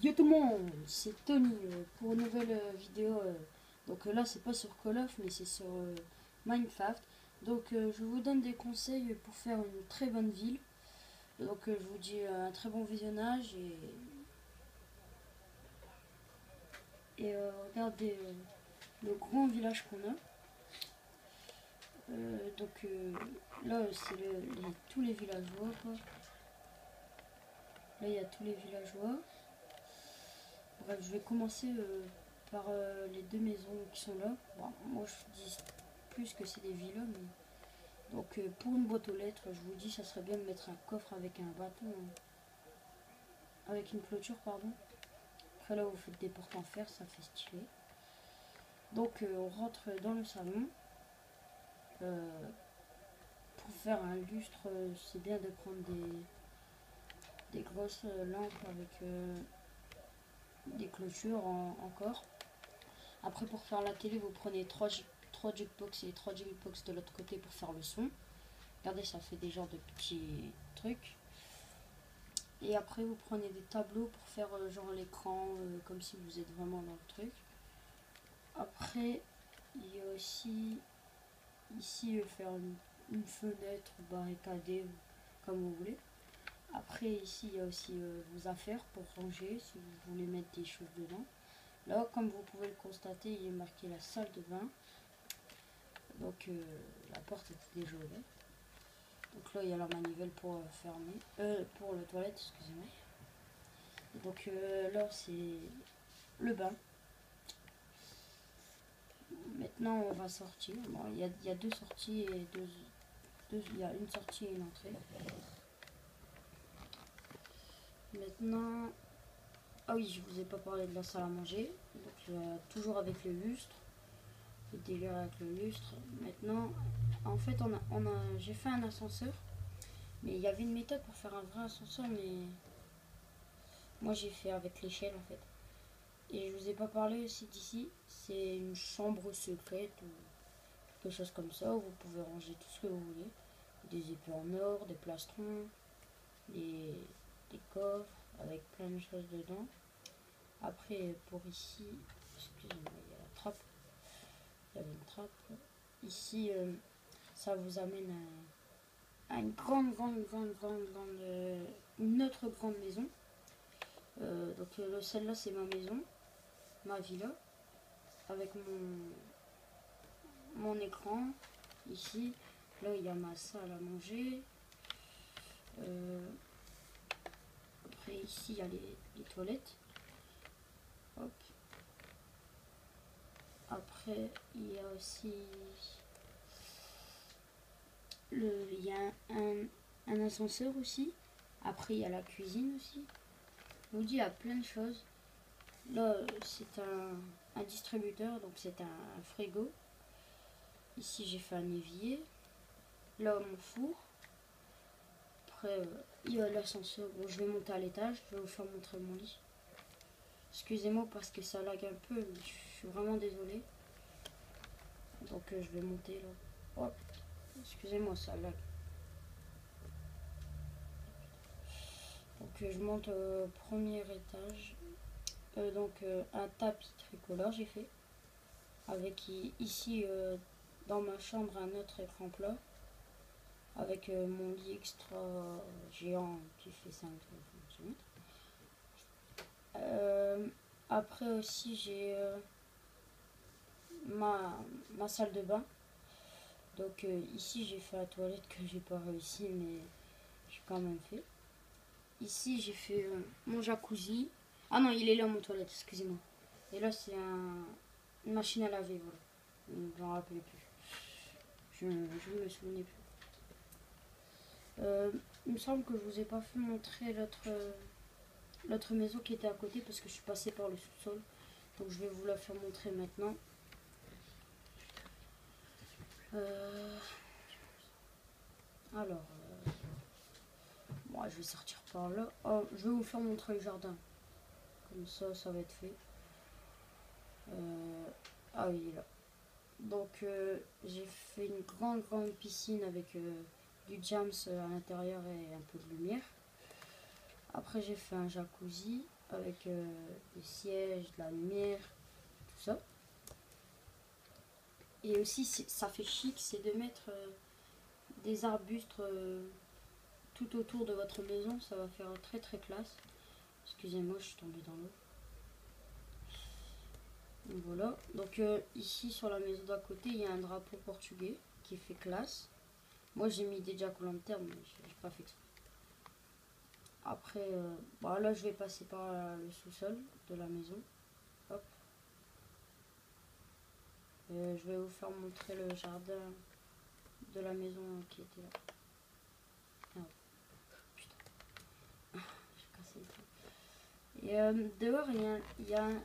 Yo tout le monde, c'est Tony pour une nouvelle vidéo. Donc là, c'est pas sur Call of, mais c'est sur Minecraft. Donc je vous donne des conseils pour faire une très bonne ville. Donc je vous dis un très bon visionnage et regardez le grand village qu'on a. Là, c'est tous les villageois, quoi. Là, il y a tous les villageois. Bref, je vais commencer par les deux maisons qui sont là. Bon, moi, je dis plus que c'est des villas, mais... Donc, pour une boîte aux lettres, je vous dis, ça serait bien de mettre un coffre avec un bâton, avec une clôture, pardon. Après, là, vous faites des portes en fer, ça fait stylé. Donc, on rentre dans le salon. Pour faire un lustre, c'est bien de prendre des grosses lampes avec des clôtures encore. Après, pour faire la télé, vous prenez 3 jukebox et 3 jukebox de l'autre côté pour faire le son. Regardez, ça fait des genres de petits trucs. Et après, vous prenez des tableaux pour faire genre l'écran, comme si vous êtes vraiment dans le truc. Après, il y a aussi ici faire une fenêtre barricadée, comme vous voulez. Après, ici, il y a aussi vos affaires pour ranger, si vous voulez mettre des choses dedans. Là, comme vous pouvez le constater, il est marqué la salle de bain. Donc, la porte est déjà ouverte. Donc là, il y a la manivelle pour fermer, pour le toilette, excusez-moi. Donc là, c'est le bain. Maintenant, on va sortir. Bon, il y a deux sorties et il y a une sortie et une entrée. Maintenant, ah oui, je vous ai pas parlé de la salle à manger. Donc toujours avec le lustre, le délire avec le lustre. Maintenant, en fait, j'ai fait un ascenseur, mais il y avait une méthode pour faire un vrai ascenseur, mais moi j'ai fait avec l'échelle en fait. Et je vous ai pas parlé aussi d'ici, c'est une chambre secrète ou quelque chose comme ça où vous pouvez ranger tout ce que vous voulez. Des épées en or, des plastrons, des coffres avec plein de choses dedans. Après, pour ici, excusez-moi, il y a la trappe. Il y avait une trappe. Ici, ça vous amène à une grande, une autre grande maison. Donc celle-là, c'est ma maison, ma villa, avec mon écran. Ici, là, il y a ma salle à manger. Après, ici, il y a les toilettes. Hop. Après, il y a aussi il y a un ascenseur aussi. Après, il y a la cuisine aussi. Je vous dis, il y a plein de choses. Là, c'est un distributeur, donc c'est un frigo. Ici, j'ai fait un évier. Là, mon four. Après, il y a l'ascenseur. Bon, je vais monter à l'étage. Je vais vous faire montrer mon lit. Excusez-moi parce que ça lag un peu, mais je suis vraiment désolée. Donc, je vais monter là. Hop. Excusez-moi, ça lag. Donc, je monte au premier étage. Un tapis tricolore, j'ai fait. Avec ici, dans ma chambre, un autre écran plat. Avec mon lit extra géant qui fait 5 cm. Après aussi j'ai ma salle de bain. Donc ici j'ai fait la toilette que j'ai pas réussi, mais j'ai quand même fait. Ici j'ai fait mon jacuzzi. Ah non, il est là mon toilette, excusez-moi. Et là c'est une machine à laver, voilà. Je m'en rappelais plus. Je ne me souvenais plus. Il me semble que je vous ai pas fait montrer l'autre maison qui était à côté parce que je suis passée par le sous-sol. Donc je vais vous la faire montrer maintenant. Moi je vais sortir par là. Oh, je vais vous faire montrer le jardin. Comme ça va être fait. Ah oui, il est là. Donc j'ai fait une grande piscine avec du jams à l'intérieur et un peu de lumière. Après j'ai fait un jacuzzi. avec des sièges, de la lumière, tout ça. Et aussi, ça fait chic, c'est de mettre des arbustes tout autour de votre maison. Ça va faire très très classe. Excusez-moi, je suis tombée dans l'eau. Donc voilà. Donc ici, sur la maison d'à côté, il y a un drapeau portugais qui fait classe. Moi, j'ai mis des jack o' lantern, mais j'ai pas fait exprès. Après, bah là, je vais passer par le sous-sol de la maison. Hop. Je vais vous faire montrer le jardin de la maison qui était là. Merde. Putain. J'ai cassé le truc. Et dehors, il y a un...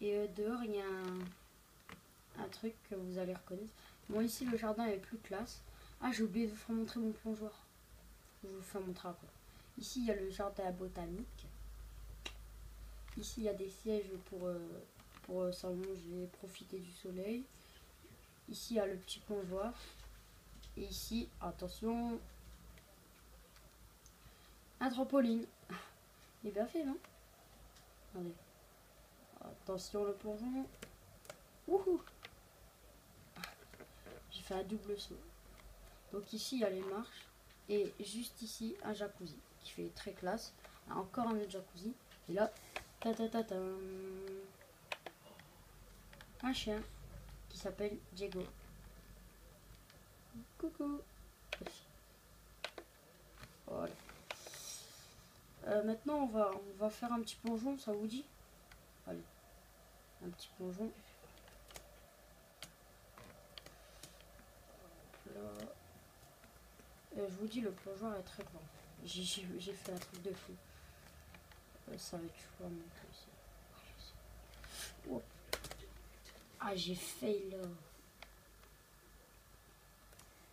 Et dehors, il y a un truc que vous allez reconnaître. Bon, ici, le jardin est plus classe. Ah, j'ai oublié de vous faire montrer mon plongeoir. Je vous fais montrer après. Ici, il y a le jardin botanique. Ici, il y a des sièges pour s'allonger, profiter du soleil. Ici, il y a le petit plongeoir. Et ici, attention, un trampoline. Il est bien fait, non? Attendez. Attention, le plongeon. Wouhou! J'ai fait un double saut. Donc ici, il y a les marches. Et juste ici, un jacuzzi qui fait très classe. Encore un autre jacuzzi. Et là, un chien qui s'appelle Diego. Coucou. Voilà. Maintenant, on va faire un petit plongeon, ça vous dit? Allez, un petit plongeon. Là. Je vous dis, le plongeoir est très grand. J'ai fait un truc de fou. Ça va être chaud à monter ici. Oh. Ah, j'ai fail là.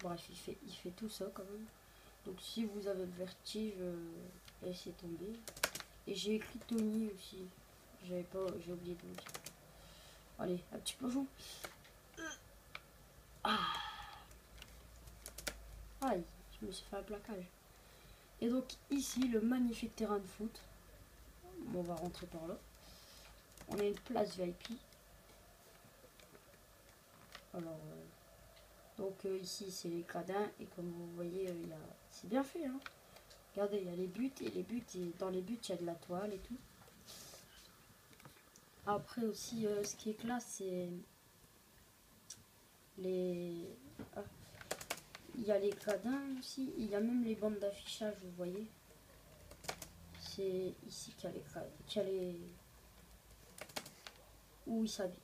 Bref, il fait tout ça quand même. Donc si vous avez le vertige, laissez tomber. Et j'ai écrit Tony aussi. J'ai oublié de vous dire. Allez, un petit plongeon. Ah. Aïe, je me suis fait un plaquage. Et donc ici, le magnifique terrain de foot. Bon, on va rentrer par là. On a une place VIP. Alors, donc ici, c'est les gradins. Et comme vous voyez, c'est bien fait. Hein. Regardez, il y a les buts. Et les buts, et dans les buts, il y a de la toile et tout. Après aussi, ce qui est classe, c'est les... Ah. Il y a les gradins aussi. Il y a même les bandes d'affichage, vous voyez. C'est ici qu'il y a les... Où ils s'habillent.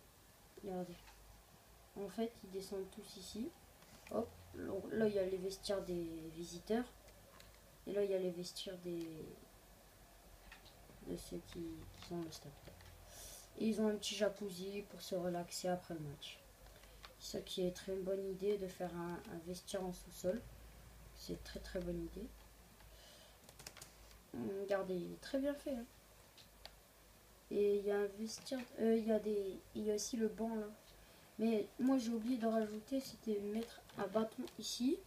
Regardez. En fait, ils descendent tous ici. Hop. Là, il y a les vestiaires des visiteurs. Et là, il y a les vestiaires de ceux qui sont le stade. Et ils ont un petit jacuzzi pour se relaxer après le match. Ce qui est très bonne idée de faire un vestiaire en sous-sol. C'est très très bonne idée. Regardez, il est très bien fait. Hein. Et il y a un vestiaire. Il y a aussi le banc là. Mais moi j'ai oublié de rajouter, c'était mettre un bâton ici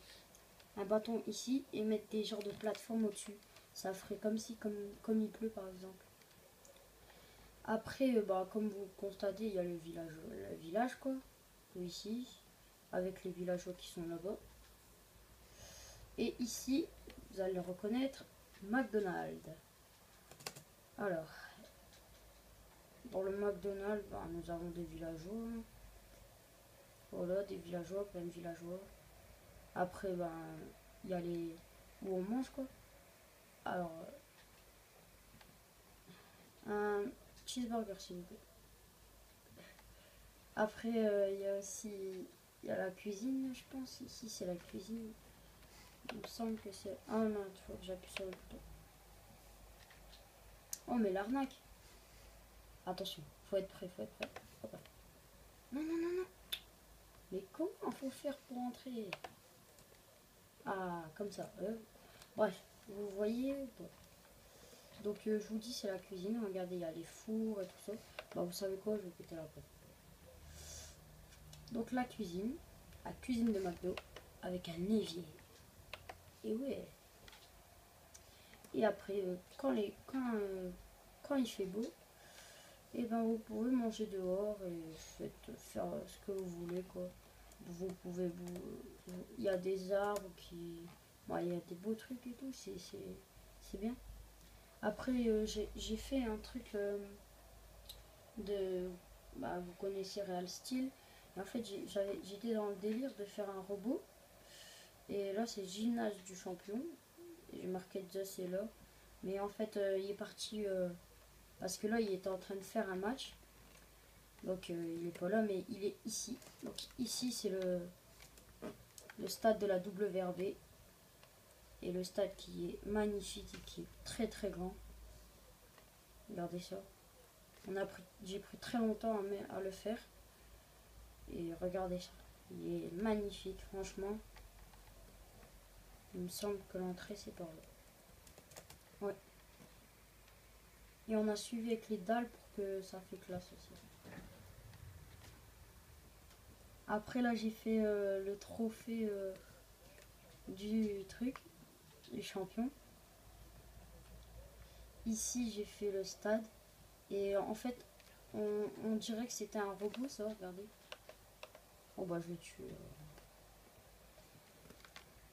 et mettre des genres de plateformes au-dessus. Ça ferait comme si, comme il pleut par exemple. Après, comme vous constatez, il y a le village quoi, ici, avec les villageois qui sont là-bas. Et ici, vous allez le reconnaître, McDonald's. Alors, dans le McDonald's, nous avons des villageois. Voilà, des villageois, plein de villageois. Après, il y a les... où on mange quoi. Alors, un cheeseburger s'il vous plaît. Après, il y a aussi... Il y a la cuisine, je pense. Ici, c'est la cuisine. Il me semble que c'est... Ah non, il faut que j'appuie sur le bouton. Oh, mais l'arnaque. Attention, faut être prêt, faut être prêt. Hop. Non, non, non, non. Mais comment faut faire pour entrer? Ah, comme ça. Bref, vous voyez. Bon. Donc, je vous dis, c'est la cuisine. Regardez, il y a les fours et tout ça. Vous savez quoi? Je vais péter la porte. Donc, la cuisine de McDo, avec un évier. Et ouais. Et après, quand il fait beau, et ben vous pouvez manger dehors et faire ce que vous voulez, quoi. Vous pouvez il y a des arbres qui, bon, il y a des beaux trucs et tout, c'est bien. Après, j'ai fait un truc de, bah, vous connaissez Real Steel. Et en fait, j'étais dans le délire de faire un robot. Et là, c'est Gymnase du champion. J'ai marqué déjà, c'est là. Mais en fait, il est parti parce que là, il était en train de faire un match. Donc, il est pas là, mais il est ici. Donc, ici, c'est le stade de la WRB. Et le stade qui est magnifique et qui est très très grand. Regardez ça. J'ai pris très longtemps à le faire. Et regardez ça. Il est magnifique, franchement. Il me semble que l'entrée, c'est par là. Ouais. Et on a suivi avec les dalles pour que ça fait classe aussi. Après, là, j'ai fait le trophée du truc, du champion. Ici, j'ai fait le stade. Et en fait, on dirait que c'était un robot, ça, regardez. Oh bah, je le tue.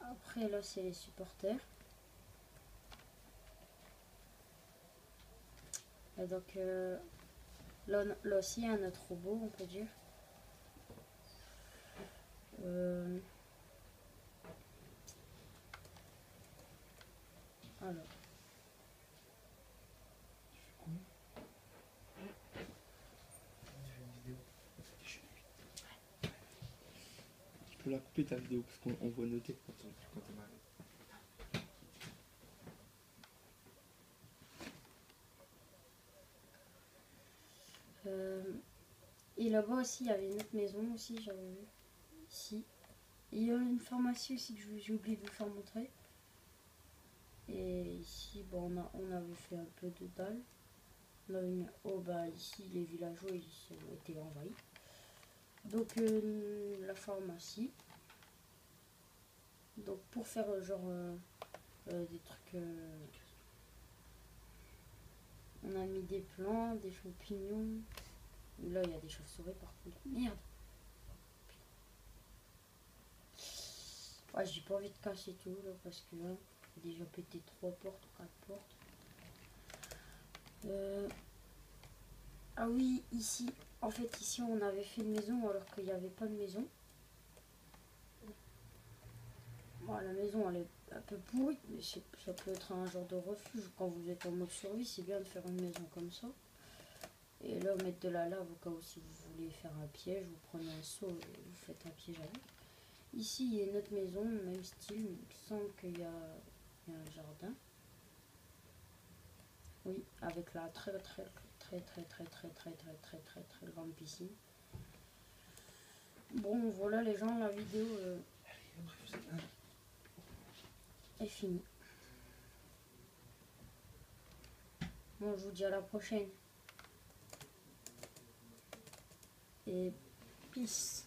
Après, là, c'est les supporters. Et donc, là aussi, il y a notre robot, on peut dire. Alors. Tu peux la couper ta vidéo parce qu'on voit noter quand t'es malade. Et là-bas aussi, il y avait une autre maison aussi, j'avais vu. Ici. Et il y a une pharmacie aussi que j'ai oublié de vous faire montrer. Et ici, bon, on avait fait un peu de dalle. Oh bah ici, les villageois, ils ont été envahis. Donc la pharmacie. Donc pour faire genre des trucs... on a mis des plantes, des champignons. Là, il y a des chauves-souris par contre. Merde. Ouais, j'ai pas envie de casser tout là parce que là, j'ai déjà pété 3 portes, 4 portes. Ah oui, ici, en fait, ici on avait fait une maison alors qu'il n'y avait pas de maison. Bon, la maison elle est un peu pourrie, mais ça peut être un genre de refuge. Quand vous êtes en mode survie, c'est bien de faire une maison comme ça. Et là, mettre de la lave au cas où si vous voulez faire un piège, vous prenez un seau et vous faites un piège avec. Ici, il y a une autre maison, même style, il me semble qu'il y a un jardin. Oui, avec la très grande piscine. Bon, voilà les gens, la vidéo est finie. Bon, je vous dis à la prochaine. Et peace.